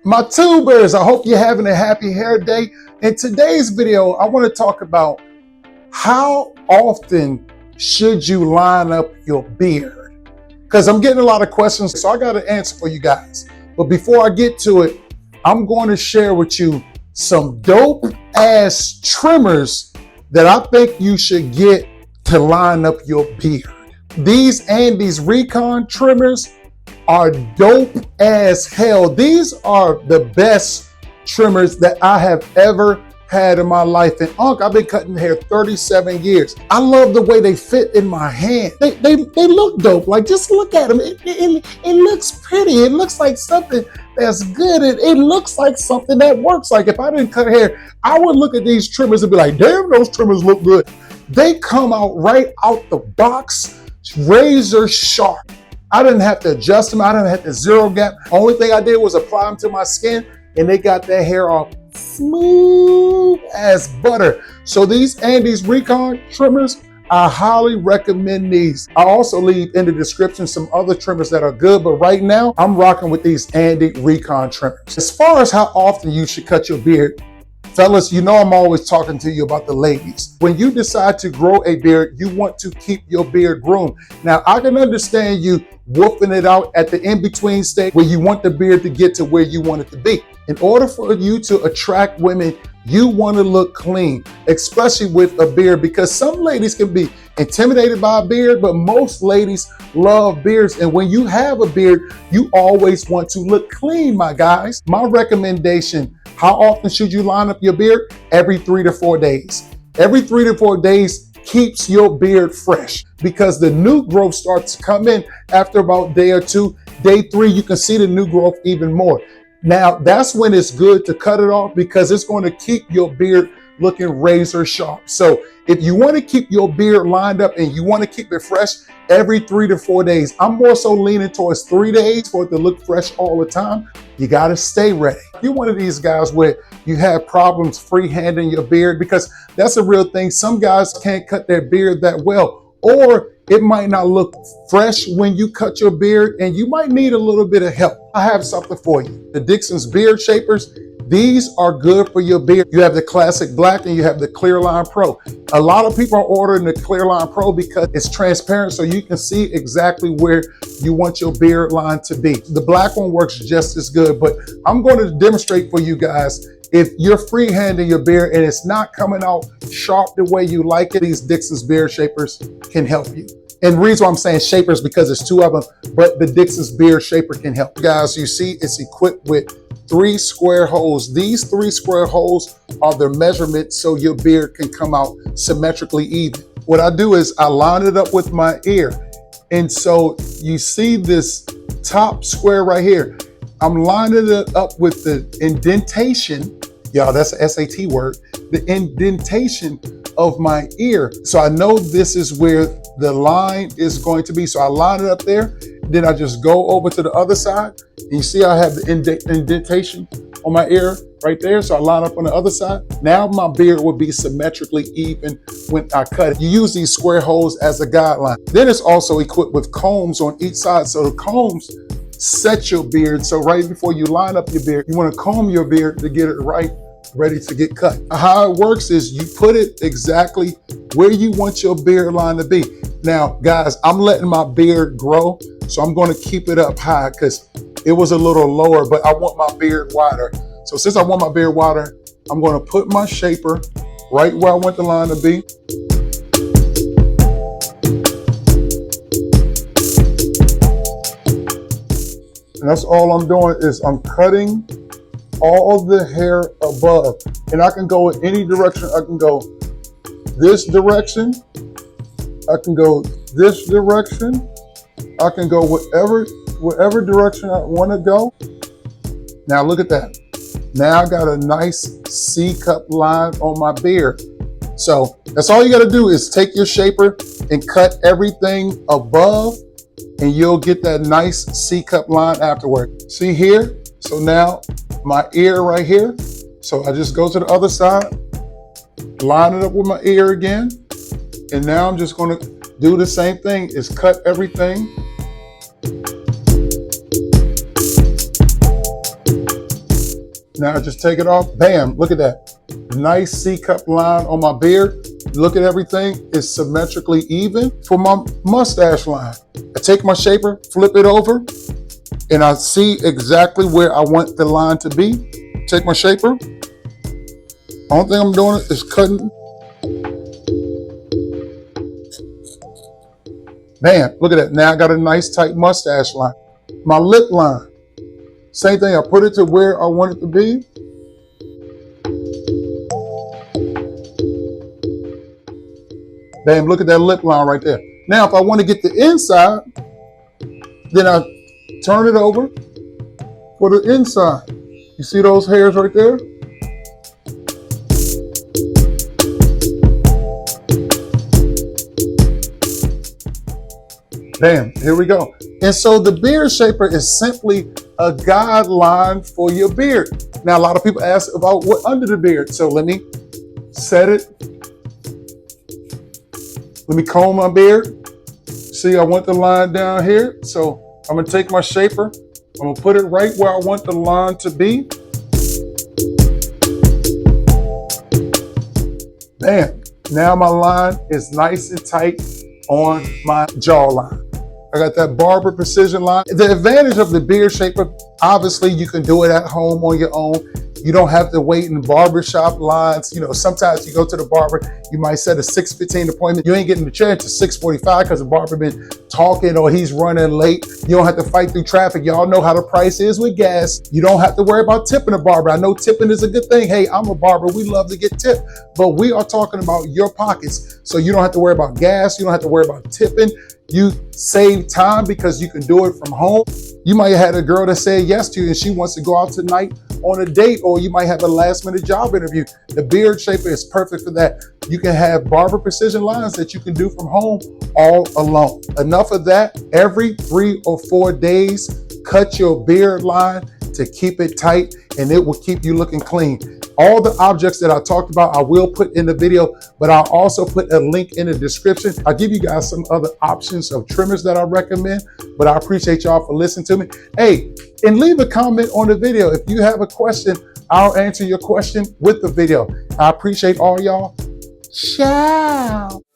My tubers, I hope you're having a happy hair day. In today's video, I want to talk about how often should you line up your beard? Because I'm getting a lot of questions, so I got an answer for you guys. But before I get to it, I'm going to share with you some dope ass trimmers that I think you should get to line up your beard. These Andes Recon trimmers are dope as hell. These are the best trimmers that I have ever had in my life. And I've been cutting hair 37 years. I love the way they fit in my hand. They look dope. Like, just look at them. It looks pretty. It looks like something that's good. It looks like something that works. Like, if I didn't cut hair, I would look at these trimmers and be like, damn, those trimmers look good. They come out right out the box, razor sharp. I didn't have to adjust them. I didn't have to zero gap. Only thing I did was apply them to my skin, and they got that hair off smooth as butter. So these Andes Recon trimmers, I highly recommend these. I also leave in the description some other trimmers that are good, but right now I'm rocking with these Andes Recon trimmers. As far as how often you should cut your beard, fellas, you know I'm always talking to you about the ladies. When you decide to grow a beard, you want to keep your beard groomed. Now, I can understand you wolfing it out at the in-between stage where you want the beard to get to where you want it to be. In order for you to attract women, you want to look clean, especially with a beard, because some ladies can be intimidated by a beard, but most ladies love beards. And when you have a beard, you always want to look clean, my guys. My recommendation, how often should you line up your beard? Every 3 to 4 days. Every 3 to 4 days keeps your beard fresh, because the new growth starts to come in after about day or two. Day 3, you can see the new growth even more. Now, that's when it's good to cut it off, because it's going to keep your beard looking razor sharp. So if you want to keep your beard lined up and you want to keep it fresh, every 3 to 4 days. I'm more so leaning towards 3 days for it to look fresh all the time. You got to stay ready. If you're one of these guys where you have problems freehanding your beard, because that's a real thing. Some guys can't cut their beard that well, or it might not look fresh when you cut your beard, and you might need a little bit of help. I have something for you. The Dixon's beard shapers, these are good for your beard. You have the classic black and you have the clear line pro. A lot of people are ordering the clear line pro because it's transparent, so you can see exactly where you want your beard line to be. The black one works just as good, but I'm going to demonstrate for you guys. If you're freehanding your beard and it's not coming out sharp the way you like it, these Dixon's beard shapers can help you. And the reason why I'm saying shapers, because there's 2 of them, but the Dixon's beard shaper can help. Guys, you see it's equipped with 3 square holes. These 3 square holes are the measurement so your beard can come out symmetrically even. What I do is I line it up with my ear. And so you see this top square right here. I'm lining it up with the indentation. Y'all, that's an SAT word. The indentation of my ear. So I know this is where the line is going to be. So I line it up there. Then I just go over to the other side. And you see I have the indentation on my ear right there. So I line up on the other side. Now my beard will be symmetrically even when I cut it. You use these square holes as a guideline. Then it's also equipped with combs on each side. So the combs set your beard. So right before you line up your beard, you want to comb your beard to get it right, ready to get cut. How it works is you put it exactly where you want your beard line to be. Now, guys, I'm letting my beard grow, so I'm going to keep it up high because it was a little lower, but I want my beard wider. So since I want my beard wider, I'm going to put my shaper right where I want the line to be. And that's all I'm doing is I'm cutting all the hair above. And I can go in any direction. I can go this direction. I can go this direction. I can go whatever direction I want to go. Now look at that. Now I got a nice C-cup line on my beard. So that's all you got to do is take your shaper and cut everything above, and you'll get that nice C-cup line afterward. See here? So now my ear right here. So I just go to the other side, line it up with my ear again. And now I'm just going to do the same thing, is cut everything. Now I just take it off. Bam, look at that. Nice C-cup line on my beard. Look at everything. It's symmetrically even. For my mustache line, I take my shaper, flip it over, and I see exactly where I want the line to be. Take my shaper. Only thing I'm doing is cutting. Bam, look at that. Now I got a nice tight mustache line. My lip line, same thing. I put it to where I want it to be. Bam, look at that lip line right there. Now, if I want to get the inside, then I turn it over for the inside. You see those hairs right there? Bam, here we go. And so the beard shaper is simply a guideline for your beard. Now, a lot of people ask about what under the beard. So let me set it. Let me comb my beard. See, I want the line down here. So I'm gonna take my shaper. I'm gonna put it right where I want the line to be. Bam, now my line is nice and tight on my jawline. I got that barber precision line. The advantage of the beard shaper, obviously you can do it at home on your own. You don't have to wait in barbershop lines. You know, sometimes you go to the barber, you might set a 6:15 appointment. You ain't getting the chair until 6:45 because the barber been talking or he's running late. You don't have to fight through traffic. Y'all know how the price is with gas. You don't have to worry about tipping a barber. I know tipping is a good thing. Hey, I'm a barber. We love to get tipped, but we are talking about your pockets. So you don't have to worry about gas. You don't have to worry about tipping. You save time because you can do it from home. You might have had a girl that said yes to you and she wants to go out tonight on a date, or you might have a last minute job interview. The beard shaper is perfect for that. You can have barber precision lines that you can do from home all alone. Enough of that. Every 3 or 4 days, cut your beard line to keep it tight, and it will keep you looking clean. All the objects that I talked about, I will put in the video, but I'll also put a link in the description. I'll give you guys some other options of trimmers that I recommend, but I appreciate y'all for listening to me. Hey, and leave a comment on the video. If you have a question, I'll answer your question with the video. I appreciate all y'all. Ciao.